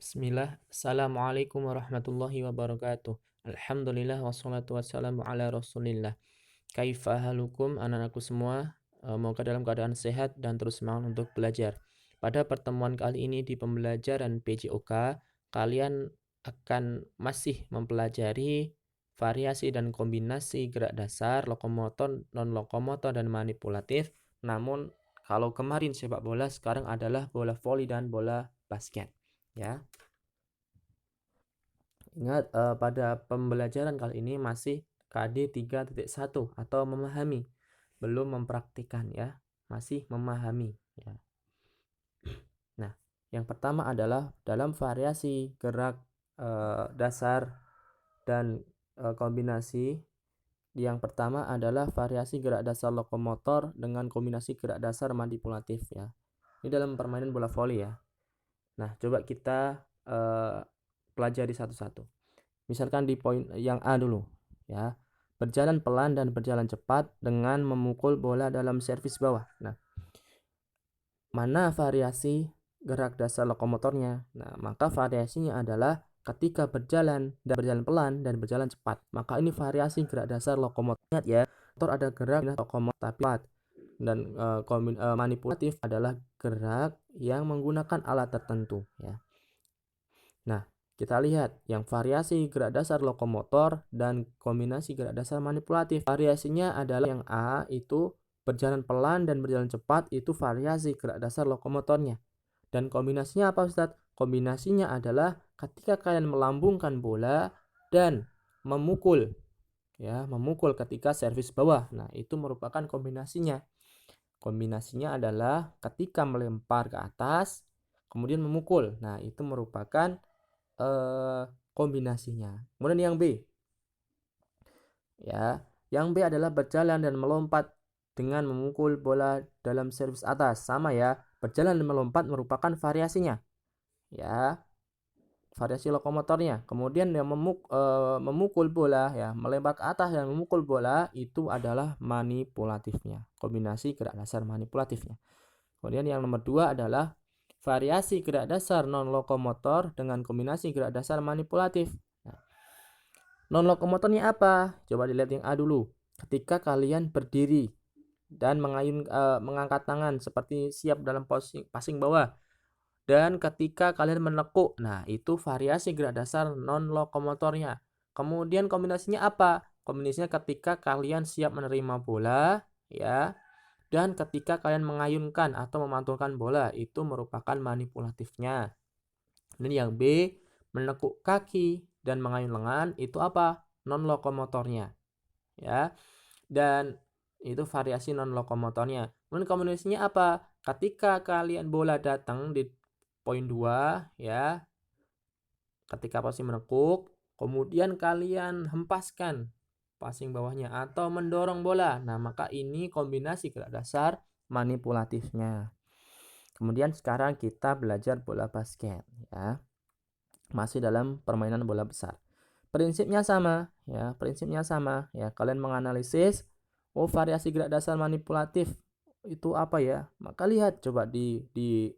Bismillah. Assalamualaikum warahmatullahi wabarakatuh. Alhamdulillah wassalatu wassalamu ala Rasulillah. Kaifa halukum anak-anakku semua? Semoga dalam keadaan sehat dan terus semangat untuk belajar. Pada pertemuan kali ini di pembelajaran PJOK, kalian akan masih mempelajari variasi dan kombinasi gerak dasar, lokomotor, non-lokomotor, dan manipulatif. Namun, kalau kemarin sepak bola, sekarang adalah bola voli dan bola basket. Ya. Ingat, pada pembelajaran kali ini masih KD 3.1 atau memahami, belum mempraktikkan ya, masih memahami ya. Nah, yang pertama adalah dalam variasi gerak dasar dan kombinasi. Yang pertama adalah variasi gerak dasar lokomotor dengan kombinasi gerak dasar manipulatif ya. Ini dalam permainan bola voli ya. Nah, coba kita pelajari satu-satu. Misalkan di poin yang A dulu ya. Berjalan pelan dan berjalan cepat dengan memukul bola dalam servis bawah. Nah, mana variasi gerak dasar lokomotornya? Nah, maka variasinya adalah ketika berjalan pelan dan berjalan cepat. Maka ini variasi gerak dasar lokomotor. Ingat ya, motor ada gerak lokomotor tapi cepat. Dan manipulatif adalah gerak yang menggunakan alat tertentu ya. Nah, kita lihat yang variasi gerak dasar lokomotor dan kombinasi gerak dasar manipulatif. Variasinya adalah yang A itu berjalan pelan dan berjalan cepat, itu variasi gerak dasar lokomotornya. Dan kombinasinya apa Ustadz? Kombinasinya adalah ketika kalian melambungkan bola dan memukul ya, memukul ketika servis bawah. Nah, itu merupakan kombinasinya. Kombinasinya adalah ketika melempar ke atas kemudian memukul. Nah, itu merupakan kombinasinya. Kemudian yang B. Ya, yang B adalah berjalan dan melompat dengan memukul bola dalam servis atas. Sama ya, berjalan dan melompat merupakan variasinya. Ya, variasi lokomotornya. Kemudian yang memukul bola ya, melempar ke atas dan memukul bola itu adalah manipulatifnya. Kombinasi gerak dasar manipulatifnya. Kemudian yang nomor 2 adalah variasi gerak dasar non-lokomotor dengan kombinasi gerak dasar manipulatif. Nah, non-lokomotornya apa? Coba dilihat yang A dulu. Ketika kalian berdiri dan mengangkat tangan seperti siap dalam passing bawah. Dan ketika kalian menekuk, nah itu variasi gerak dasar non-lokomotornya. Kemudian kombinasinya apa? Kombinasinya ketika kalian siap menerima bola, ya, dan ketika kalian mengayunkan atau memantulkan bola, itu merupakan manipulatifnya. Dan yang B, menekuk kaki dan mengayun lengan, itu apa? Non-lokomotornya. Ya. Dan itu variasi non-lokomotornya. Kemudian kombinasinya apa? Ketika kalian bola datang di poin 2, ya, ketika posisi menekuk, kemudian kalian hempaskan passing bawahnya atau mendorong bola. Nah, maka ini kombinasi gerak dasar manipulatifnya. Kemudian sekarang kita belajar bola basket ya. Masih dalam permainan bola besar. Prinsipnya sama ya, ya. Kalian menganalisis variasi gerak dasar manipulatif itu apa ya? Maka lihat coba di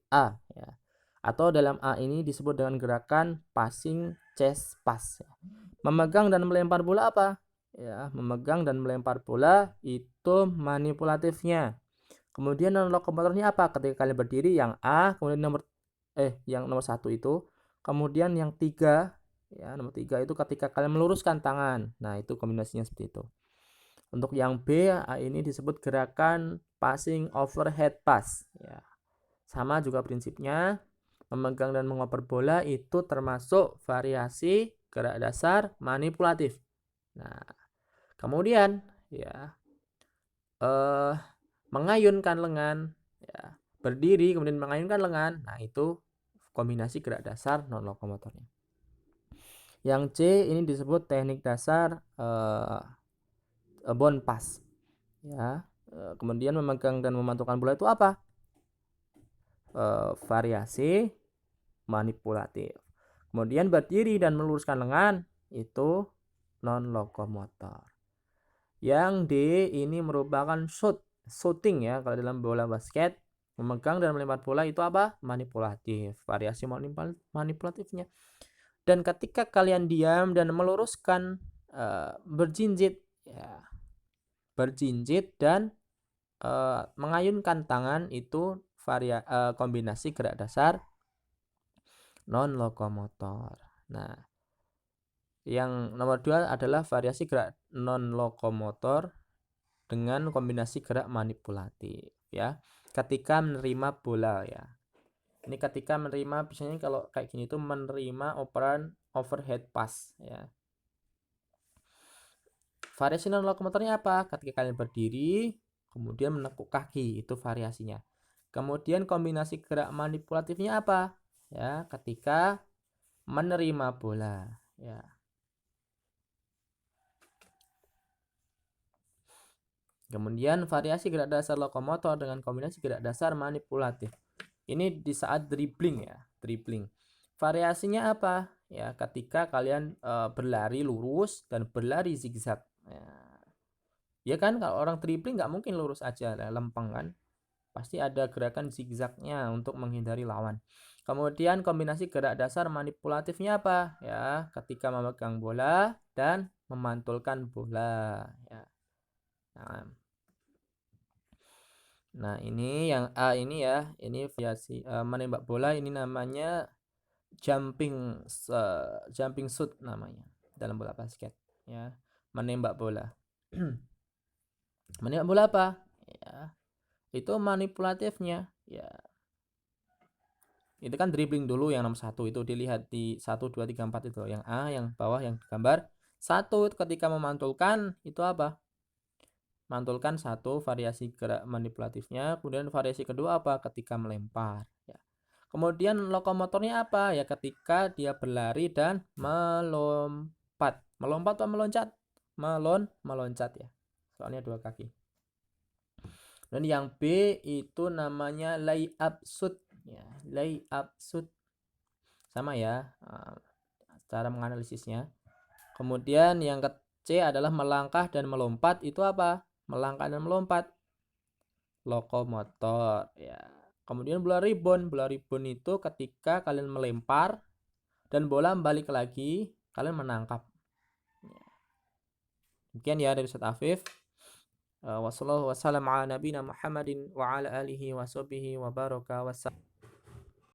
A ya. Atau dalam A ini disebut dengan gerakan passing chest pass ya. Memegang dan melempar bola apa? Ya, memegang dan melempar bola itu manipulatifnya. Kemudian non-lokomotornya apa? Ketika kalian berdiri yang A, kemudian yang nomor 1 itu. Kemudian yang 3, ya, nomor 3 itu ketika kalian meluruskan tangan. Nah, itu kombinasinya seperti itu. Untuk yang B, ini disebut gerakan passing overhead pass ya. Sama juga prinsipnya, memegang dan mengoper bola itu termasuk variasi gerak dasar manipulatif. Nah, kemudian ya mengayunkan lengan ya, berdiri kemudian mengayunkan lengan. Nah, itu kombinasi gerak dasar non lokomotornya. Yang C ini disebut teknik dasar bound pass ya. Kemudian memegang dan memantulkan bola itu apa? Variasi manipulatif. Kemudian berdiri dan meluruskan lengan itu non lokomotor. Yang D ini merupakan shooting ya kalau dalam bola basket. Memegang dan melempar bola itu apa? Manipulatif. Variasi manipulatifnya. Dan ketika kalian diam dan meluruskan berjinjit, ya, berjinjit dan mengayunkan tangan itu kombinasi gerak dasar non lokomotor. Nah, yang nomor 2 adalah variasi gerak non lokomotor dengan kombinasi gerak manipulatif, ya. Ketika menerima bola, ya. Ini ketika menerima, biasanya kalau kayak gini itu menerima operan overhead pass, ya. Variasi non lokomotornya apa? Ketika kalian berdiri, kemudian menekuk kaki, itu variasinya. Kemudian kombinasi gerak manipulatifnya apa? Ya, ketika menerima bola, ya. Kemudian variasi gerak dasar lokomotor dengan kombinasi gerak dasar manipulatif. Ini di saat dribbling, ya, dribbling. Variasinya apa? Ya, ketika kalian berlari lurus dan berlari zigzag. Ya kan, kalau orang dribbling nggak mungkin lurus aja, lempeng kan. Pasti ada gerakan zigzagnya untuk menghindari lawan. Kemudian kombinasi gerak dasar manipulatifnya apa? Ya, ketika memegang bola dan memantulkan bola. Ya. Nah, ini yang ini ya, ini variasi menembak bola, ini namanya jumping shoot namanya dalam bola basket, ya. Menembak bola. Menembak bola apa? Ya, itu manipulatifnya, ya. Itu kan dribbling dulu yang nomor 1 itu dilihat di 1 2 3 4 itu. Yang A, yang bawah yang gambar. 1 itu ketika memantulkan itu apa? Mantulkan 1 variasi gerak manipulatifnya, kemudian variasi kedua apa? Ketika melempar, ya. Kemudian lokomotornya apa? Ya, ketika dia berlari dan melompat. Melompat atau meloncat? Meloncat, ya. Soalnya 2 kaki. Dan yang B itu namanya lay up shoot, ya. Lay up shoot. Sama ya cara menganalisisnya. Kemudian yang C adalah melangkah dan melompat. Itu apa? Melangkah dan melompat. Lokomotor, ya. Kemudian bola ribon. Bola ribon itu ketika kalian melempar dan bola balik lagi, kalian menangkap. Demikian ya dari Ustaz Afif. Wassallallahu wasallam ala nabiyina Muhammadin wa ala alihi wa sahbihi wa baraka wasallam.